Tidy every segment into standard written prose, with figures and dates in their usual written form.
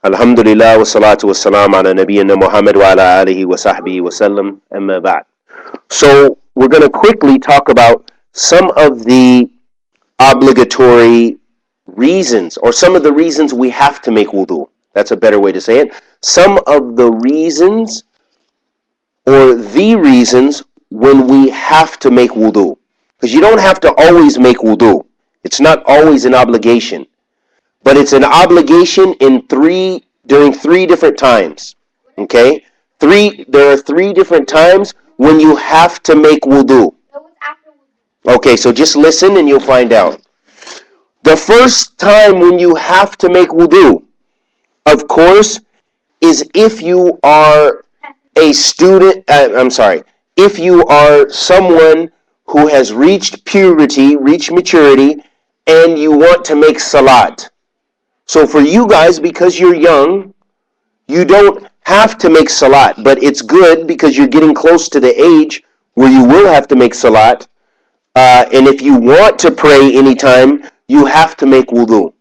Alhamdulillah wa salatu wa salam ala nabiyyina Muhammad wa ala alihi wa sahbihi wa sallam, amma ba'd. So we're going to quickly talk about some of the obligatory reasons, or some of the reasons we have to make wudu. That's a better way to say it. Some of the reasons, or the reasons, when we have to make wudu. Because you don't have to always make wudu. It's not always an obligation. But it's an obligation during three different times. Okay? There are three different times when you have to make wudu. Okay, so just listen and you'll find out. The first time when you have to make wudu, of course, is if you are a student, if you are someone who has reached purity, reached maturity, and you want to make salat. So for you guys, because you're young, you don't have to make salat, but it's good because you're getting close to the age where you will have to make salat. And if you want to pray anytime, you have to make wudu.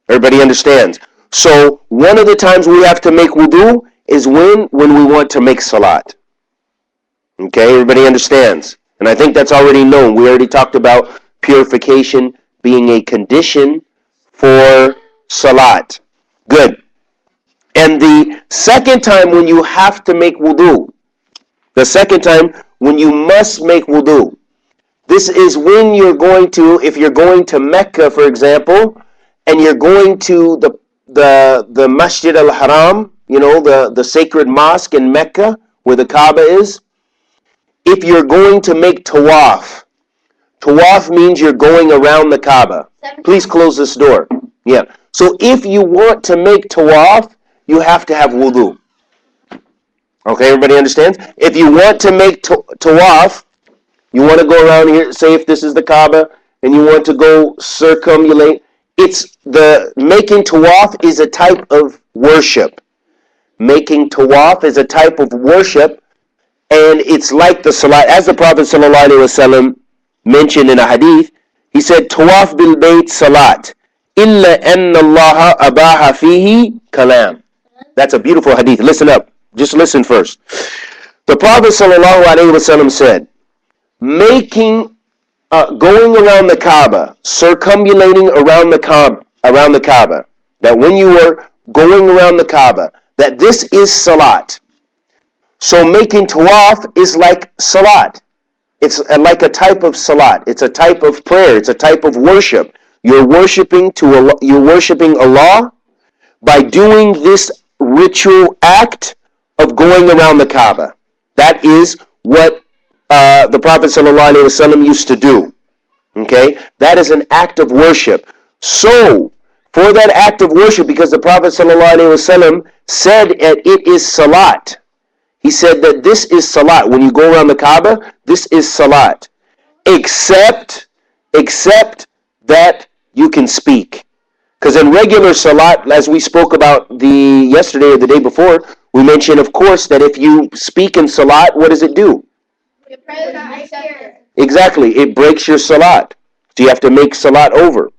Everybody understands? So one of the times we have to make wudu is when we want to make salat. Okay, everybody understands? And I think that's already known. We already talked about purification being a condition for salat. Good. And the second time when you have to make wudu, the second time when you must make wudu, this is when if you're going to Mecca, for example, and you're going to the Masjid al-Haram, the sacred mosque in Mecca, where the Kaaba is. If you're going to make tawaf means you're going around the Kaaba. Please close this door. Yeah. So if you want to make tawaf, you have to have wudu. Okay, everybody understands? If you want to make tawaf, you want to go around here, say if this is the Kaaba, and you want to go circumambulate, making tawaf is a type of worship. Making tawaf is a type of worship, and it's like the salat. As the Prophet ﷺ mentioned in a hadith, he said, tawaf bil bayt salat. Illa anna Allah abaha fihi kalam. That's a beautiful hadith. Listen up. Just listen first. The Prophet ﷺ said, going around the Kaaba, circumambulating around the Kaaba, that when you are going around the Kaaba, that this is salat. So making tawaf is like salat. It's like a type of salat. It's a type of prayer. It's a type of worship. You're worshiping Allah by doing this ritual act of going around the Kaaba. That is what the Prophet ﷺ used to do. Okay? That is an act of worship. So, for that act of worship, because the Prophet ﷺ said it is salat. He said that this is salat. When you go around the Kaaba, this is salat. Except that you can speak. Because in regular salat, as we spoke about yesterday or the day before, we mentioned, of course, that if you speak in salat, what does it do? Exactly. It breaks your salat. So you have to make salat over.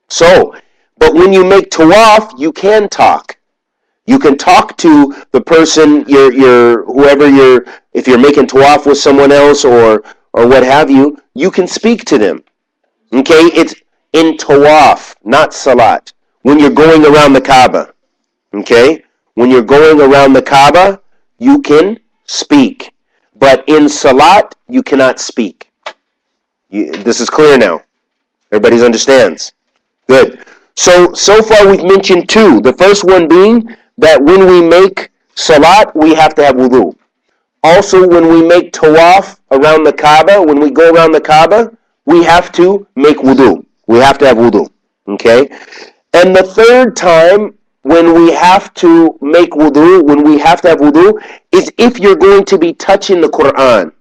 So, but when you make tawaf, you can talk. You can talk to the person, if you're making tawaf with someone else or what have you, you can speak to them. Okay? It's in tawaf, not salat. When you're going around the Kaaba. Okay? When you're going around the Kaaba, you can speak. But in salat, you cannot speak. This is clear now. Everybody understands? Good. So far we've mentioned two. The first one being that when we make salat, we have to have wudu. Also, when we make tawaf around the Kaaba, when we go around the Kaaba, we have to make wudu. We have to have wudu. Okay? And the third time when we have to make wudu, when we have to have wudu, is if you're going to be touching the Quran.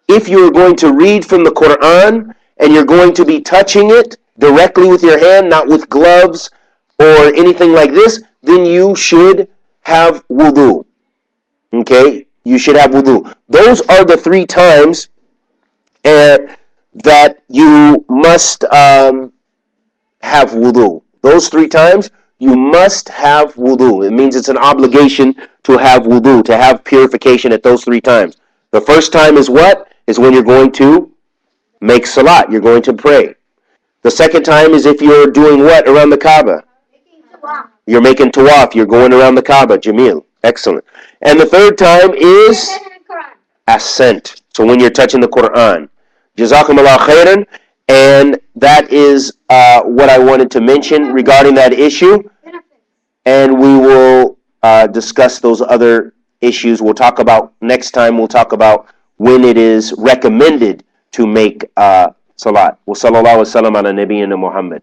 If you're going to read from the Quran and you're going to be touching it directly with your hand, not with gloves or anything like this, then you should have wudu. Okay? You should have wudu. Those are the three times that you must have wudu. Those three times you must have wudu. It means it's an obligation to have wudu, to have purification at those 3 times. The first time is what? Is when you're going to make salat. You're going to pray. The second time is if you're doing what around the Kaaba? You're making tawaf. You're going around the Kaaba. Jamil. Excellent. And the third time is ascent. So when you're touching the Quran. Jazakumullah khairan. And that is what I wanted to mention regarding that issue. And we will discuss those other issues. We'll talk about, next time we'll talk about when it is recommended to make salat. Wa sallallahu wa sallam ala nabiyyina Muhammad.